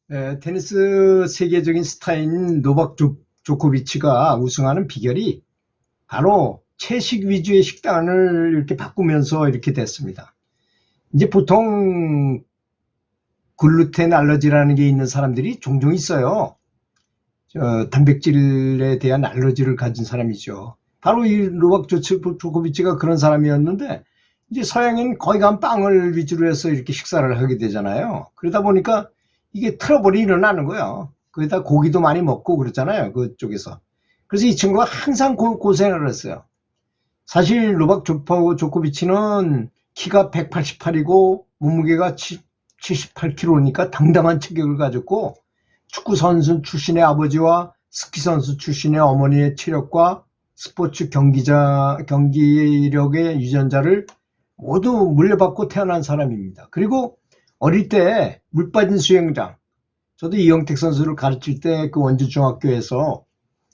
테니스 세계적인 스타인 노박 조코비치가 우승하는 비결이 바로 채식 위주의 식단을 이렇게 바꾸면서 이렇게 됐습니다. 이제 보통 글루텐 알러지라는 게 있는 사람들이 종종 있어요. 단백질에 대한 알러지를 가진 사람이죠. 바로 이 노박 조코비치가 그런 사람이었는데, 이제 서양인 거의 간 빵을 위주로 해서 이렇게 식사를 하게 되잖아요. 그러다 보니까 이게 트러블이 일어나는 거예요. 거기다 고기도 많이 먹고 그렇잖아요, 그쪽에서. 그래서 이 친구가 항상 고생을 했어요. 사실 노박 조코비치는 키가 188이고 몸무게가 78kg니까 당당한 체격을 가졌고, 축구 선수 출신의 아버지와 스키 선수 출신의 어머니의 체력과 스포츠 경기력의 유전자를 모두 물려받고 태어난 사람입니다. 그리고 어릴 때 물 빠진 수영장, 저도 이영택 선수를 가르칠 때 그 원주 중학교에서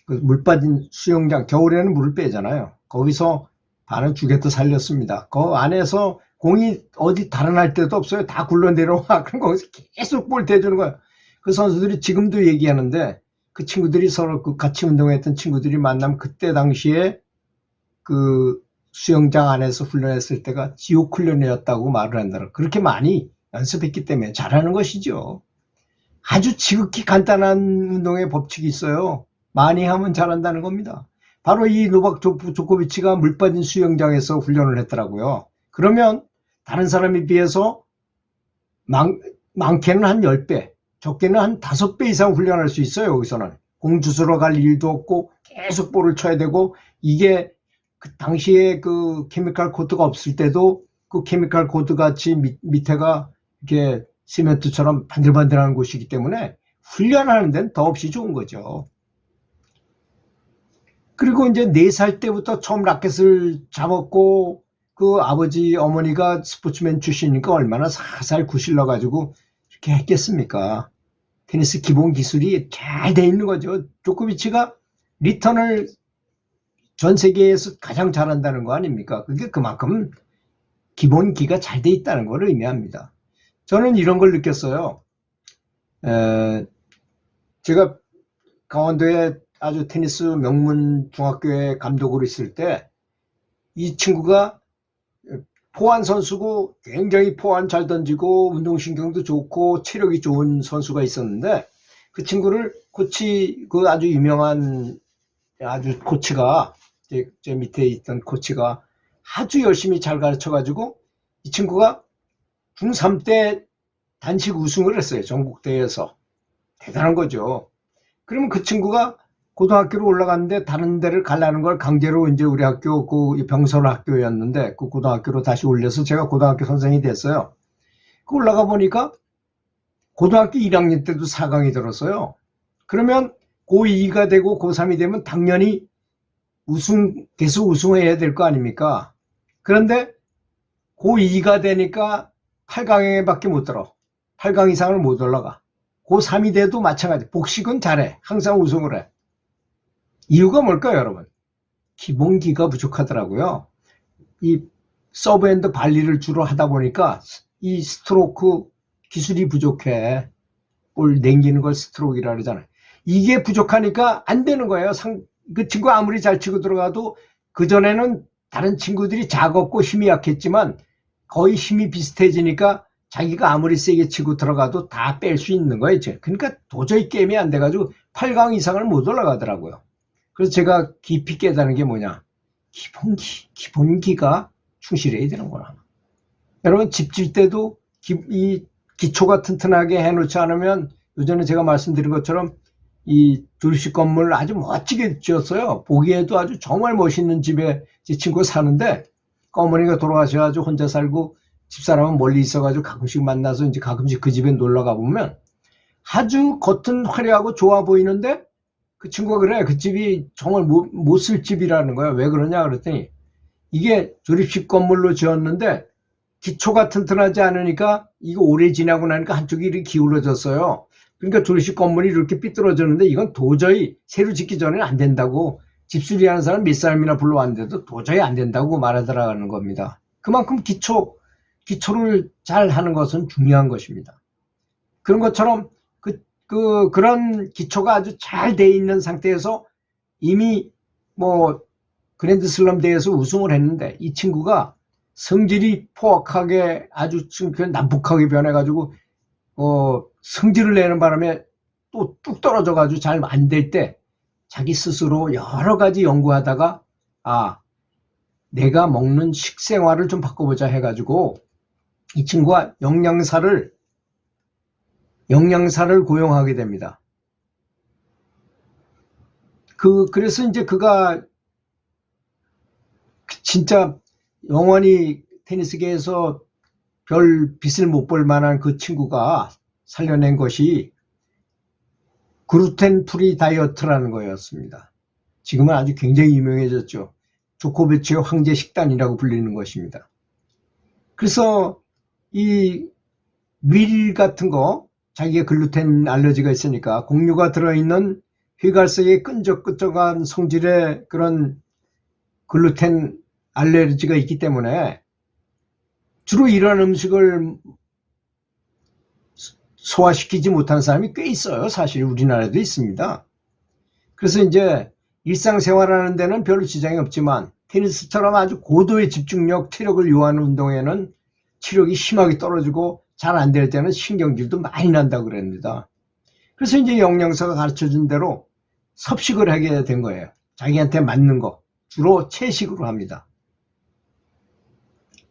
그 물 빠진 수영장, 겨울에는 물을 빼잖아요. 거기서 반은 죽여도 살렸습니다. 그 안에서 공이 어디 달아날 데도 없어요. 다 굴러 내려와. 그럼 거기서 계속 볼 대주는 거예요. 그 선수들이 지금도 얘기하는데, 그 친구들이 서로 그 같이 운동했던 친구들이 만나면 그때 당시에 그 수영장 안에서 훈련했을 때가 지옥 훈련이었다고 말을 한다는, 그렇게 많이 연습했기 때문에 잘하는 것이죠. 아주 지극히 간단한 운동의 법칙이 있어요. 많이 하면 잘한다는 겁니다. 바로 이 노박 조코비치가 물 빠진 수영장에서 훈련을 했더라고요. 그러면 다른 사람에 비해서 많게는 한 10배, 적게는 한 5배 이상 훈련할 수 있어요. 여기서는 공 주스러 갈 일도 없고 계속 볼을 쳐야 되고, 이게 그 당시에 그 케미칼 코트가 없을 때도 그 케미칼 코트 같이 밑에가 이렇게 시멘트처럼 반들반들한 곳이기 때문에 훈련하는 데는 더없이 좋은 거죠. 그리고 이제 4살 때부터 처음 라켓을 잡았고, 그 아버지 어머니가 스포츠맨 출신이니까 얼마나 살살 구실러 가지고 이렇게 했겠습니까? 테니스 기본 기술이 잘 돼 있는 거죠. 조코비치가 리턴을 전 세계에서 가장 잘한다는 거 아닙니까? 그게 그만큼 기본기가 잘 돼 있다는 걸 의미합니다. 저는 이런 걸 느꼈어요. 제가 강원도에 아주 테니스 명문 중학교에 감독으로 있을 때, 이 친구가 포환 선수고 굉장히 포환 잘 던지고 운동신경도 좋고 체력이 좋은 선수가 있었는데, 그 친구를 그 아주 유명한 아주 코치가, 제 밑에 있던 코치가 아주 열심히 잘 가르쳐 가지고 이 친구가 중3 때 단식 우승을 했어요. 전국대회에서. 대단한 거죠. 그러면 그 친구가 고등학교로 올라갔는데 다른 데를 가려는 걸 강제로 이제 우리 학교 그 병설 학교였는데 그 고등학교로 다시 올려서 제가 고등학교 선생이 됐어요. 그 올라가 보니까 고등학교 1학년 때도 4강이 들었어요. 그러면 고2가 되고 고3이 되면 당연히 계속 우승해야 될 거 아닙니까? 그런데 고2가 되니까 8강에 밖에 못 들어. 8강 이상을 못 올라가. 고3이 돼도 마찬가지. 복식은 잘해. 항상 우승을 해. 이유가 뭘까요, 여러분? 기본기가 부족하더라고요. 이 서브핸드 발리를 주로 하다 보니까 이 스트로크 기술이 부족해. 볼 당기는 걸 스트로크이라 그러잖아요. 이게 부족하니까 안 되는 거예요. 그 친구 아무리 잘 치고 들어가도 그전에는 다른 친구들이 작았고 힘이 약했지만 거의 힘이 비슷해지니까 자기가 아무리 세게 치고 들어가도 다 뺄 수 있는 거예요. 그러니까 도저히 게임이 안 돼가지고 8강 이상을 못 올라가더라고요. 그래서 제가 깊이 깨달은 게 뭐냐. 기본기가 충실해야 되는구나. 여러분 집 질 때도 이 기초가 튼튼하게 해놓지 않으면, 요전에 제가 말씀드린 것처럼 이 조립식 건물 아주 멋지게 지었어요. 보기에도 아주 정말 멋있는 집에 제 친구가 사는데, 어머니가 돌아가셔가지고 혼자 살고 집사람은 멀리 있어가지고 가끔씩 만나서 이제 가끔씩 그 집에 놀러 가보면 아주 겉은 화려하고 좋아 보이는데, 그 친구가 그래, 그 집이 정말 못 쓸 집이라는 거야. 왜 그러냐 그랬더니, 이게 조립식 건물로 지었는데 기초가 튼튼하지 않으니까 이거 오래 지나고 나니까 한쪽이 이렇게 기울어졌어요. 그러니까 조립식 건물이 이렇게 삐뚤어졌는데 이건 도저히 새로 짓기 전에는 안 된다고, 집수리하는 사람 몇 사람이나 불러왔는데도 도저히 안 된다고 말하더라는 겁니다. 그만큼 기초를 잘 하는 것은 중요한 것입니다. 그런 것처럼 그 그런 기초가 아주 잘 돼 있는 상태에서 이미 뭐 그랜드슬럼 대회에서 우승을 했는데, 이 친구가 성질이 포악하게 아주 난폭하게 변해가지고 성질을 내는 바람에 또 뚝 떨어져가지고 잘 안 될 때 자기 스스로 여러 가지 연구하다가 내가 먹는 식생활을 좀 바꿔보자 해가지고 이 친구가 영양사를 고용하게 됩니다. 그래서 이제 그가 진짜 영원히 테니스계에서 별 빛을 못 볼 만한 그 친구가 살려낸 것이 글루텐 프리 다이어트라는 거였습니다. 지금은 아주 굉장히 유명해졌죠. 조코비치의 황제 식단이라고 불리는 것입니다. 그래서 이 밀 같은 거, 자기가 글루텐 알러지가 있으니까 곡류가 들어있는 휘갈색의 끈적끈적한 성질의 그런 글루텐 알레르기가 있기 때문에 주로 이런 음식을 소화시키지 못하는 사람이 꽤 있어요. 사실 우리나라에도 있습니다. 그래서 이제 일상생활하는 데는 별로 지장이 없지만 테니스처럼 아주 고도의 집중력, 체력을 요하는 운동에는 체력이 심하게 떨어지고 잘 안 될 때는 신경질도 많이 난다고 그럽니다. 그래서 이제 영양사가 가르쳐준 대로 섭식을 하게 된 거예요. 자기한테 맞는 거. 주로 채식으로 합니다.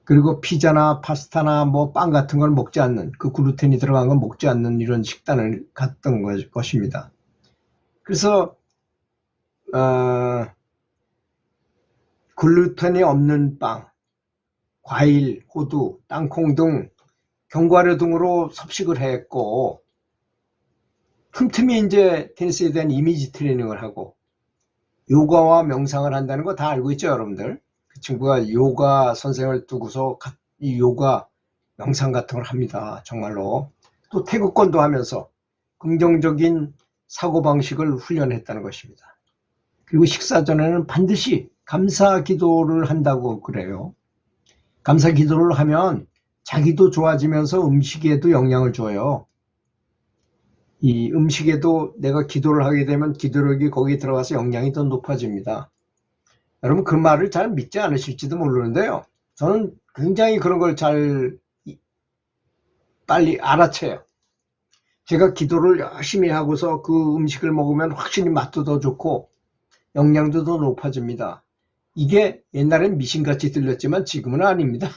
그리고 피자나 파스타나 뭐 빵 같은 걸 먹지 않는, 그 글루텐이 들어간 걸 먹지 않는 이런 식단을 갖던 것입니다. 그래서 글루텐이 없는 빵, 과일, 호두, 땅콩 등 견과류 등으로 섭식을 했고, 틈틈이 이제 테니스에 대한 이미지 트레이닝을 하고 요가와 명상을 한다는 거 다 알고 있죠, 여러분들. 그 친구가 요가 선생을 두고서 이 요가 명상 같은 걸 합니다. 정말로. 또 태극권도 하면서 긍정적인 사고방식을 훈련했다는 것입니다. 그리고 식사 전에는 반드시 감사 기도를 한다고 그래요. 감사 기도를 하면 자기도 좋아지면서 음식에도 영향을 줘요. 이 음식에도 내가 기도를 하게 되면 기도력이 거기에 들어가서 영양이 더 높아집니다. 여러분 그 말을 잘 믿지 않으실지도 모르는데요. 저는 굉장히 그런 걸 빨리 알아채요. 제가 기도를 열심히 하고서 그 음식을 먹으면 확실히 맛도 더 좋고 영양도 더 높아집니다. 이게 옛날엔 미신같이 들렸지만 지금은 아닙니다.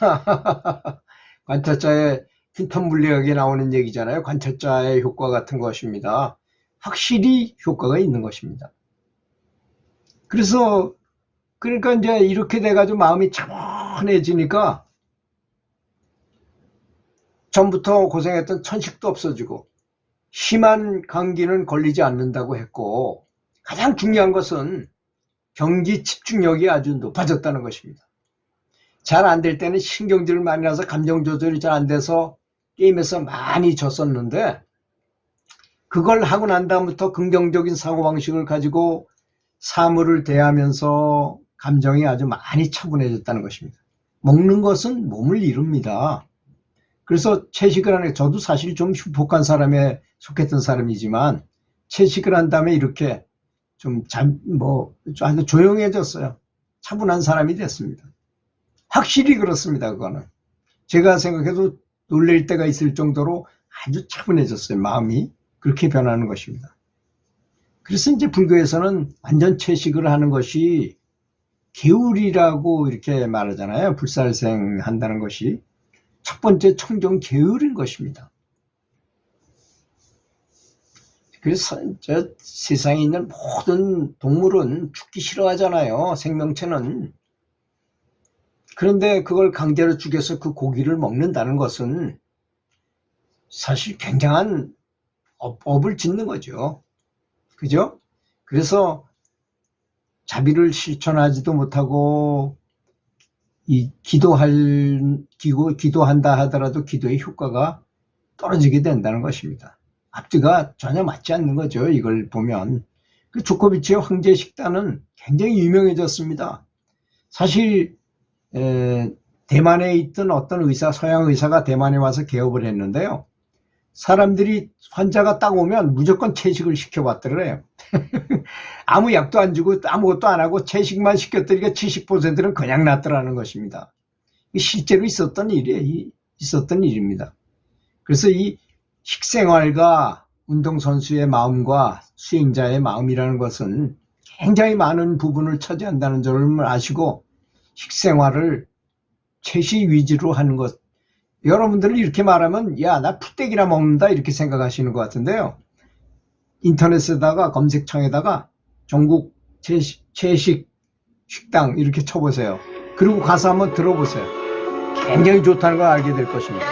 관찰자의 퀸텀 물리학에 나오는 얘기잖아요. 관찰자의 효과 같은 것입니다. 확실히 효과가 있는 것입니다. 그러니까 이제 이렇게 돼가지고 마음이 차분해지니까 전부터 고생했던 천식도 없어지고 심한 감기는 걸리지 않는다고 했고, 가장 중요한 것은 경기 집중력이 아주 높아졌다는 것입니다. 잘 안 될 때는 신경질을 많이 나서 감정 조절이 잘 안 돼서 게임에서 많이 졌었는데, 그걸 하고 난 다음부터 긍정적인 사고방식을 가지고 사물을 대하면서 감정이 아주 많이 차분해졌다는 것입니다. 먹는 것은 몸을 이룹니다. 그래서 채식을 하는 게, 저도 사실 좀 흉폭한 사람에 속했던 사람이지만 채식을 한 다음에 이렇게 아주 조용해졌어요. 차분한 사람이 됐습니다. 확실히 그렇습니다. 그거는 제가 생각해도 놀랄 때가 있을 정도로 아주 차분해졌어요. 마음이 그렇게 변하는 것입니다. 그래서 이제 불교에서는 완전 채식을 하는 것이 계율이라고 이렇게 말하잖아요. 불살생 한다는 것이 첫 번째 청정 계율인 것입니다. 그래서 세상에 있는 모든 동물은 죽기 싫어하잖아요. 생명체는. 그런데 그걸 강제로 죽여서 그 고기를 먹는다는 것은 사실 굉장한 업을 짓는 거죠. 그죠? 그래서 자비를 실천하지도 못하고 기도한다 하더라도 기도의 효과가 떨어지게 된다는 것입니다. 앞뒤가 전혀 맞지 않는 거죠. 이걸 보면. 그 조코비치의 황제 식단은 굉장히 유명해졌습니다. 사실 대만에 있던 어떤 서양 의사가 대만에 와서 개업을 했는데요. 사람들이 환자가 딱 오면 무조건 채식을 시켜봤더래요. 아무 약도 안 주고 아무것도 안 하고 채식만 시켰더니 70%는 그냥 낫더라는 것입니다. 실제로 있었던 일입니다. 그래서 이 식생활과 운동선수의 마음과 수행자의 마음이라는 것은 굉장히 많은 부분을 차지한다는 점을 아시고 식생활을 채식 위주로 하는 것, 여러분들은 이렇게 말하면 야, 나 푸떼기나 먹는다 이렇게 생각하시는 것 같은데요. 인터넷에다가 검색창에다가 전국 채식 식당 이렇게 쳐보세요. 그리고 가서 한번 들어보세요. 굉장히 좋다는 걸 알게 될 것입니다.